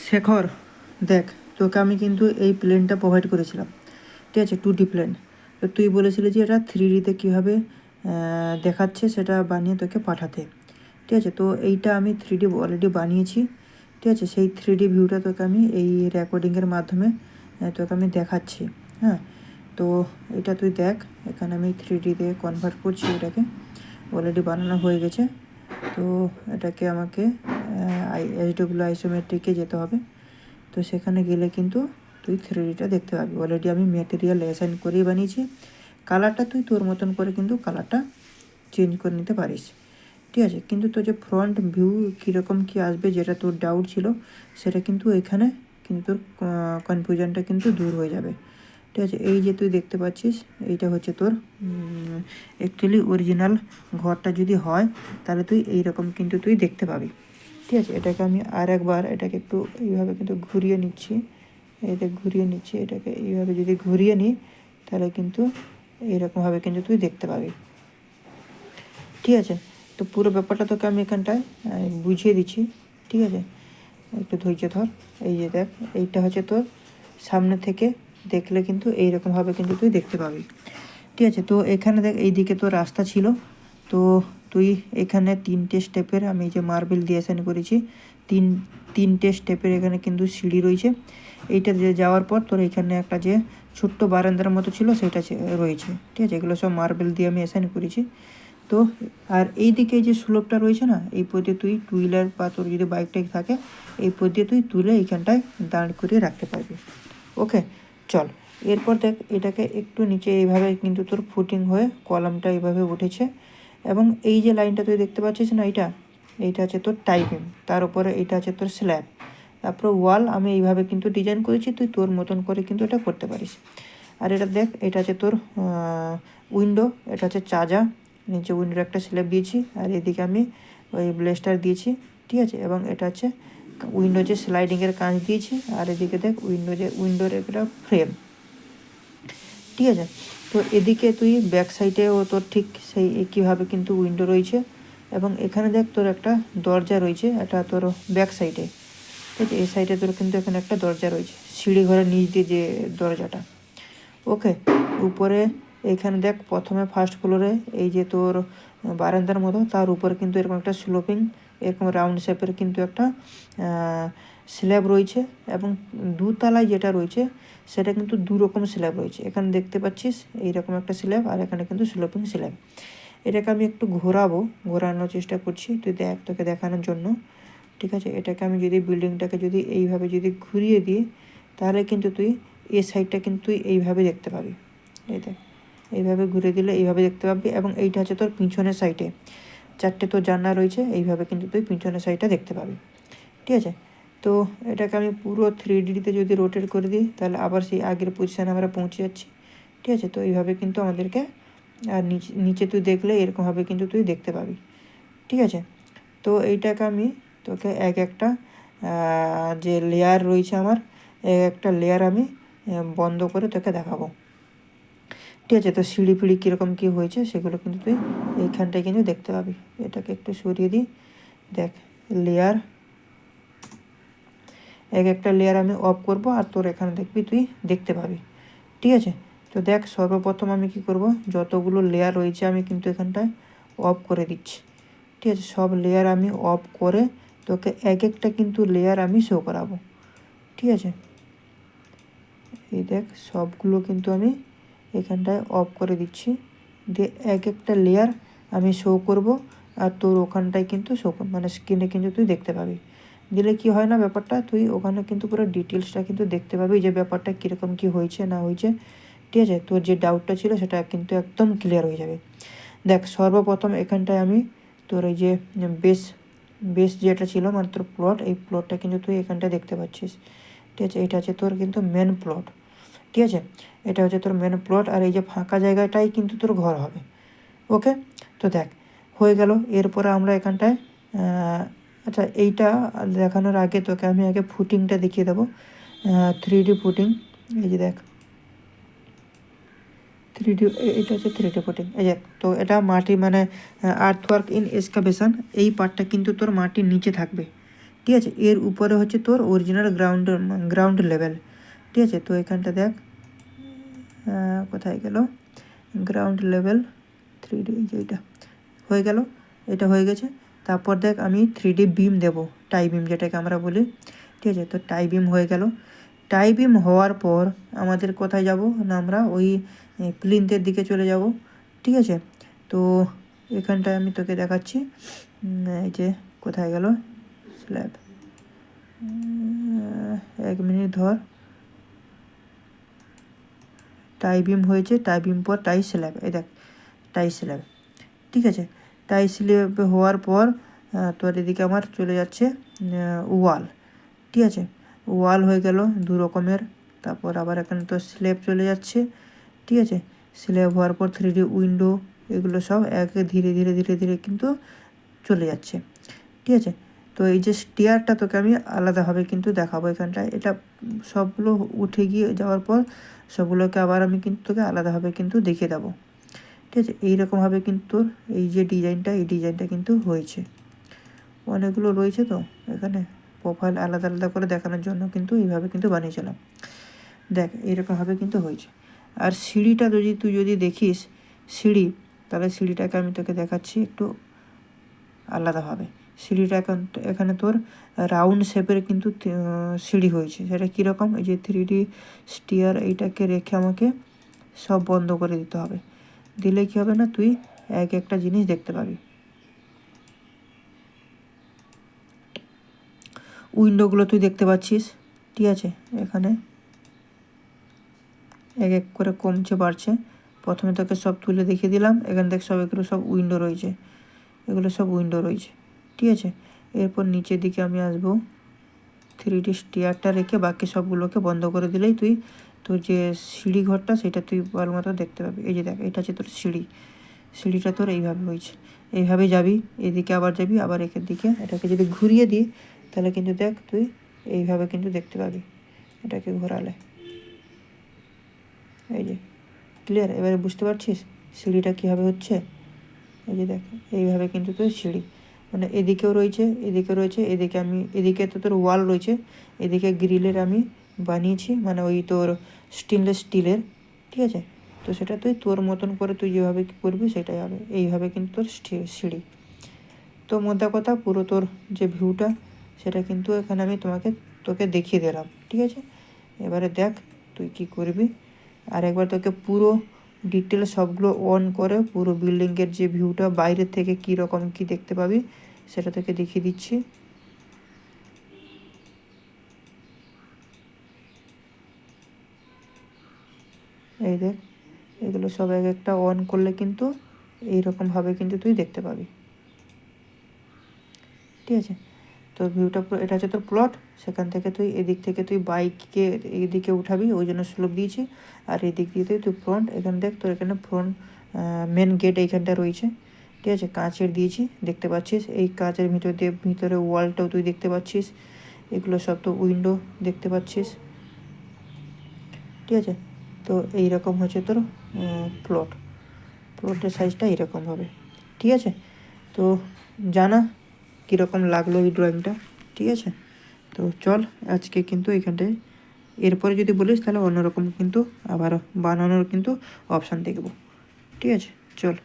শেখর, দেখ তোকে আমি কিন্তু এই প্লেনটা প্রোভাইড করেছিলাম, ঠিক আছে, 2D প্লেন। তো তুই বলেছিলি যে এটা 3Dতে কীভাবে দেখাচ্ছে সেটা বানিয়ে তোকে পাঠাতে, ঠিক আছে। তো এইটা আমি 3D অলরেডি বানিয়েছি, ঠিক আছে। সেই 3D ভিউটা তোকে আমি এই রেকর্ডিংয়ের মাধ্যমে তোকে আমি দেখাচ্ছি, হ্যাঁ। তো এটা তুই দেখ, এখানে আমি 3Dতে কনভার্ট করছি, এটাকে অলরেডি বানানো হয়ে গেছে। তো এটাকে আমাকে SW আইসোমেট্রিকে যেতে হবে। তো সেখানে গেলে কিন্তু তুই 3Dটা দেখতে পাবি। অলরেডি আমি ম্যাটেরিয়াল অ্যাসাইন করেই বানিয়েছি। কালারটা তুই তোর মতন করে কিন্তু কালারটা চেঞ্জ করে নিতে পারিস, ঠিক আছে। কিন্তু তোর যে ফ্রন্ট ভিউ কীরকম কী আসবে, যেটা তোর ডাউট ছিল, সেটা কিন্তু এখানে কিন্তু তোর কনফিউশনটা কিন্তু দূর হয়ে যাবে, ঠিক আছে। এই যে তুই দেখতে পাচ্ছিস, এইটা হচ্ছে তোর অ্যাকচুয়ালি অরিজিনাল ঘরটা যদি হয় তাহলে তুই এইরকম কিন্তু তুই দেখতে পাবি, ঠিক আছে। এটাকে আমি আর একবার এটাকে একটু এইভাবে কিন্তু ঘুরিয়ে নিচ্ছি, এটা ঘুরিয়ে নিচ্ছি, এটাকে এইভাবে যদি ঘুরিয়ে নিই তাহলে কিন্তু এইরকমভাবে কিন্তু তুই দেখতে পাবি, ঠিক আছে। তো পুরো ব্যাপারটা তোকে আমি এখানটায় বুঝিয়ে দিচ্ছি, ঠিক আছে। একটু ধৈর্য ধর। এই যে দেখ, এইটা হচ্ছে তোর সামনে থেকে দেখলে কিন্তু এইরকমভাবে কিন্তু তুই দেখতে পাবি, ঠিক আছে। তো এখানে দেখ, এই দিকে তোর রাস্তা ছিল। তো তুই এখানে 3টে স্টেপের আমি যে মার্বেল দিয়ে অ্যাসাইন করেছি, তিনটে স্টেপের এখানে কিন্তু সিঁড়ি রয়েছে। এইটা যে যাওয়ার পর তোর এখানে একটা যে ছোট্ট বারান্দার মতো ছিল সেটা রয়েছে, ঠিক আছে। এগুলো সব মার্বেল দিয়ে আমি অ্যাসাইন করেছি। তো আর এই দিকে যে স্লোপটা রয়েছে না, এই পথে তুই টু হুইলার বা তোর যদি বাইক টাইক থাকে, এই পথে তুই তুলে এইখানটায় দাঁড় করিয়ে রাখতে পারবি, ওকে। চল, এরপর দেখ, এটাকে একটু নিচে এইভাবে কিন্তু তোর ফুটিং হয়ে কলামটা এইভাবে উঠেছে। এবং এই যে লাইনটা তুই দেখতে পাচ্ছিস না, এইটা আছে তোর টাইপিং, তার উপরে এইটা আছে তোর স্ল্যাব, তারপরে ওয়াল আমি এইভাবে কিন্তু ডিজাইন করেছি, তুই তোর মতন করে কিন্তু এটা করতে পারিস। আর এটা দেখ, এটা আছে তোর উইন্ডো, এটা হচ্ছে চাজা, নিচে উইন্ডোর একটা স্ল্যাব দিয়েছি, আর এদিকে আমি ওই ব্লেস্টার দিয়েছি, ঠিক আছে। এবং এটা হচ্ছে উইন্ডো যে স্লাইডিংয়ের কাঁচ দিয়েছি, আর এদিকে দেখ উইন্ডোর একটা ফ্রেম, ঠিক আছে। তো এদিকে তুই ব্যাক সাইডেও তোর ঠিক সেই একইভাবে কিন্তু উইন্ডো রয়েছে। এবং এখানে দেখ তোর একটা দরজা রয়েছে, এটা তোর ব্যাক সাইডে, ঠিক আছে। এই সাইডে তোর কিন্তু এখানে একটা দরজা রয়েছে, সিঁড়ি ঘরের নিচ দিয়ে যে দরজাটা, ওকে। উপরে এখানে দেখ, প্রথমে ফার্স্ট ফ্লোরে এই যে তোর বারান্দার মতো, তার উপরে কিন্তু এরকম একটা স্লোপিং এরকম রাউন্ড শেপের কিন্তু একটা স্ল্যাব রয়েছে। এবং দুতলায় যেটা রয়েছে সেটা কিন্তু দুরকম স্ল্যাব রয়েছে। এখানে দেখতে পাচ্ছিস এইরকম একটা স্ল্যাব, আর এখানে কিন্তু স্লোপিং স্ল্যাব। এটাকে আমি একটু ঘোরানোর চেষ্টা করছি, তুই দেখ, তোকে দেখানোর জন্য, ঠিক আছে। এটাকে আমি যদি বিল্ডিংটাকে যদি এইভাবে যদি ঘুরিয়ে দিই তাহলে কিন্তু তুই এই সাইডটা কিন্তু তুই এইভাবে দেখতে পাবি, এই দেখ, এইভাবে ঘুরে দিলে এইভাবে দেখতে পাবি। এবং এইটা হচ্ছে তোর পিছনের সাইডে 4টে তোর জানলা রয়েছে, এইভাবে কিন্তু তুই পিছনের সাইডটা দেখতে পাবি, ঠিক আছে। তো এটাকে আমি পুরো 3Dতে যদি রোটেট করে দিই তাহলে আবার সেই আগের পজিশানে আমরা পৌঁছে যাচ্ছি, ঠিক আছে। তো এইভাবে কিন্তু আমাদেরকে, আর নিচে তুই দেখলে এরকমভাবে কিন্তু তুই দেখতে পাবি, ঠিক আছে। তো এইটাকে আমি তোকে এক একটা যে লেয়ার রয়েছে আমার, একটা লেয়ার আমি বন্ধ করে তোকে দেখাবো, ঠিক আছে। তো সিঁড়ি ফিড়ি কীরকম কী হয়েছে সেগুলো কিন্তু তুই এইখানটায় কিন্তু দেখতে পাবি। এটাকে একটু সরিয়ে দিই, দেখ, লেয়ার, একটা লেয়ার আমি অফ করব, আর তোর এখানে দেখবি তুই দেখতে পাবি, ঠিক আছে। তো দেখ, সর্বপ্রথম আমি কি করব, যতগুলো লেয়ার রয়েছে আমি কিন্তু এখানটায় অফ করে দিচ্ছি, ঠিক আছে। সব লেয়ার আমি অফ করে তোকে একটা কিন্তু লেয়ার আমি শো করাবো, ঠিক আছে। এই দেখ, সবগুলো কিন্তু আমি এখানটায় অফ করে দিচ্ছি, দিয়ে একটা লেয়ার আমি শো করব, আর তোর ওখানটায় কিন্তু মানে স্ক্রিনে কিন্তু তুই দেখতে পাবি। দিলে কি হয় না ব্যাপারটা, তুই ওখানে কিন্তু পুরো ডিটেলসটা কিন্তু দেখতে পাবি যে ব্যাপারটা কীরকম কী হয়েছে না হয়েছে, ঠিক আছে। তোর যে ডাউটটা ছিল সেটা কিন্তু একদম ক্লিয়ার হয়ে যাবে। দেখ, সর্বপ্রথম এখানটায় আমি তোর এই যে বেস যেটা ছিল মানে তোর প্লট, এই প্লটটা কিন্তু তুই এখানটায় দেখতে পাচ্ছিস, ঠিক আছে। এটা আছে তোর কিন্তু মেন প্লট, ঠিক আছে। এটা হচ্ছে তোর মেন প্লট, আর এই যে ফাঁকা জায়গাটাই কিন্তু তোর ঘর হবে, ওকে। তো দেখ, হয়ে গেল। এরপরে আমরা এখানটায় আচ্ছা, এইটা দেখানোর আগে তোকে আমি আগে ফুটিংটা দেখিয়ে দেবো, 3D ফুটিং। এই যে দেখ, 3D, এটা হচ্ছে 3D ফুটিং, এই যে। তো এটা মাটি মানে আর্থওয়ার্ক ইন এক্সকাভেশন, এই পার্টটা কিন্তু তোর মাটির নিচে থাকবে, ঠিক আছে। এর উপরে হচ্ছে তোর অরিজিনাল গ্রাউন্ড লেভেল, ঠিক আছে। তো এখানটা দেখ কোথায় গেল গ্রাউন্ড লেভেল 3D, এইটা হয়ে গেল, এটা হয়ে গেছে। তারপর দেখ আমি 3D বিম দেবো, টাই বিম যেটাকে আমরা বলি, ঠিক আছে। তো টাই বিম হয়ে গেল। টাই বিম হওয়ার পর আমাদের কোথায় যাব না, আমরা ওই প্লিন্থের দিকে চলে যাব, ঠিক আছে। তো এখানটায় আমি তোকে দেখাচ্ছি, এই যে কোথায় গেল স্ল্যাব, 1 মিনিট ধর। টাই বিম হয়েছে, টাই বিম পর টাই স্ল্যাব, এই দেখ টাই স্ল্যাব, ঠিক আছে। টাই স্ল্যাব হওয়ার পর তোর এদিকে আমার চলে যাচ্ছে ওয়াল, ঠিক আছে। ওয়াল হয়ে গেল 2 রকমের। তারপর আবার এখানে তো স্ল্যাব চলে যাচ্ছে, ঠিক আছে। স্ল্যাব হওয়ার পর 3D উইন্ডো, এগুলো সব ধীরে ধীরে ধীরে ধীরে কিন্তু চলে যাচ্ছে, ঠিক আছে। তো এই যে স্টিয়ারটা তোকে আমি আলাদাভাবে কিন্তু দেখাবো এখানটায়, এটা সবগুলো উঠে গিয়ে যাওয়ার পর সবগুলোকে আবার আমি কিন্তু তোকে আলাদাভাবে কিন্তু দেখিয়ে দেবো, ঠিক আছে। এইরকমভাবে কিন্তু এই যে ডিজাইনটা, এই ডিজাইনটা কিন্তু হয়েছে, অনেকগুলো রয়েছে তো এখানে প্রোফাইল আলাদা আলাদা করে দেখানোর জন্য কিন্তু এইভাবে কিন্তু বানিয়েছিলাম। দেখ এইরকমভাবে কিন্তু হয়েছে। আর সিঁড়িটা তুই যদি দেখিস সিঁড়ি, তাহলে সিঁড়িটাকে আমি তোকে দেখাচ্ছি একটু আলাদাভাবে। সিঁড়িটা এখানে তোর রাউন্ড শেপের কিন্তু সিঁড়ি হয়েছে। সেটা কীরকম, এই যে 3D স্টিয়ার এইটাকে রেখে আমাকে সব বন্ধ করে দিতে হবে, দিলে কী হবে না, তুই একটা জিনিস দেখতে পাবি। উইন্ডোগুলো তুই দেখতে পাচ্ছিস, ঠিক আছে। এখানে এক করে কমছে বাড়ছে। প্রথমে তোকে সব তুলে দেখিয়ে দিলাম, এখানে দেখ সব এগুলো সব উইন্ডো রয়েছে, এগুলো সব উইন্ডো রয়েছে, ঠিক আছে। এরপর নিচের দিকে আমি আসবো, 3D স্টিয়ারটা রেখে বাকি সবগুলোকে বন্ধ করে দিলেই তুই তোর যে সিঁড়ি ঘরটা সেটা তুই ভালো মতো দেখতে পাবি। এই যে দেখ এটা হচ্ছে তোর সিঁড়িটা তোর এইভাবে হয়েছে, এইভাবে যাবি, এদিকে আবার যাবি, আবার এখান দিকে এটাকে যদি ঘুরিয়ে দিই তাহলে কিন্তু দেখ তুই এইভাবে কিন্তু দেখতে পাবি, এটাকে ঘোরালে, এই যে ক্লিয়ার। এবারে বুঝতে পারছিস সিঁড়িটা কীভাবে হচ্ছে, এই যে দেখ এইভাবে কিন্তু তোর সিঁড়ি, মানে এদিকেও রয়েছে, এদিকে রয়েছে, এদিকে তো তোর ওয়াল রয়েছে, এদিকে গ্রিলের আমি বানিয়েছি, মানে ওই তোর স্টেনলেস স্টিলের, ঠিক আছে। তো সেটা তুই তোর মতন করে তুই যেভাবে করবি সেটাই হবে, এইভাবে কিন্তু তোর সিঁড়ি। তো মোদ্দা কথা পুরো তোর যে ভিউটা সেটা কিন্তু এখানে আমি তোকে দেখিয়ে দিলাম, ঠিক আছে। এবারে দেখ তুই কি করবি, আর একবার তোকে পুরো ডিটেল সবগুলো অন করে পুরো বিল্ডিংয়ের যে ভিউটা বাইরের থেকে কী রকম কী দেখতে পাবি সেটা তোকে দেখিয়ে দিচ্ছি। এই দেখ এগুলো সব একটা অন করলে কিন্তু এইরকমভাবে কিন্তু তুই দেখতে পাবি, ঠিক আছে। তো ভিউটা এটা হচ্ছে তোর প্লট, সেখান থেকে তুই এদিক থেকে তুই বাইককে এদিকে উঠাবি, ওই জন্য স্লোপ দিয়েছি। আর এদিক দিয়ে তুই ফ্রন্ট, এখানে দেখ তোর এখানে ফ্রন্ট মেন গেট এইখানটা রয়েছে, ঠিক আছে। কাঁচের দিয়েছি দেখতে পাচ্ছিস, এই কাঁচের ভিতরে ওয়ালটাও তুই দেখতে পাচ্ছিস, এগুলো সব তো উইন্ডো দেখতে পাচ্ছিস, ঠিক আছে। তো এইরকম হচ্ছে তোর প্লটের সাইজটা এইরকম হবে, ঠিক আছে। তো জানা কীরকম লাগলো এই ড্রয়িংটা, ঠিক আছে। তো চল আজকে কিন্তু এখানটায়, এরপরে যদি বলিস তাহলে অন্যরকম কিন্তু আবার বানানোর কিন্তু অপশান দেখব, ঠিক আছে। চল।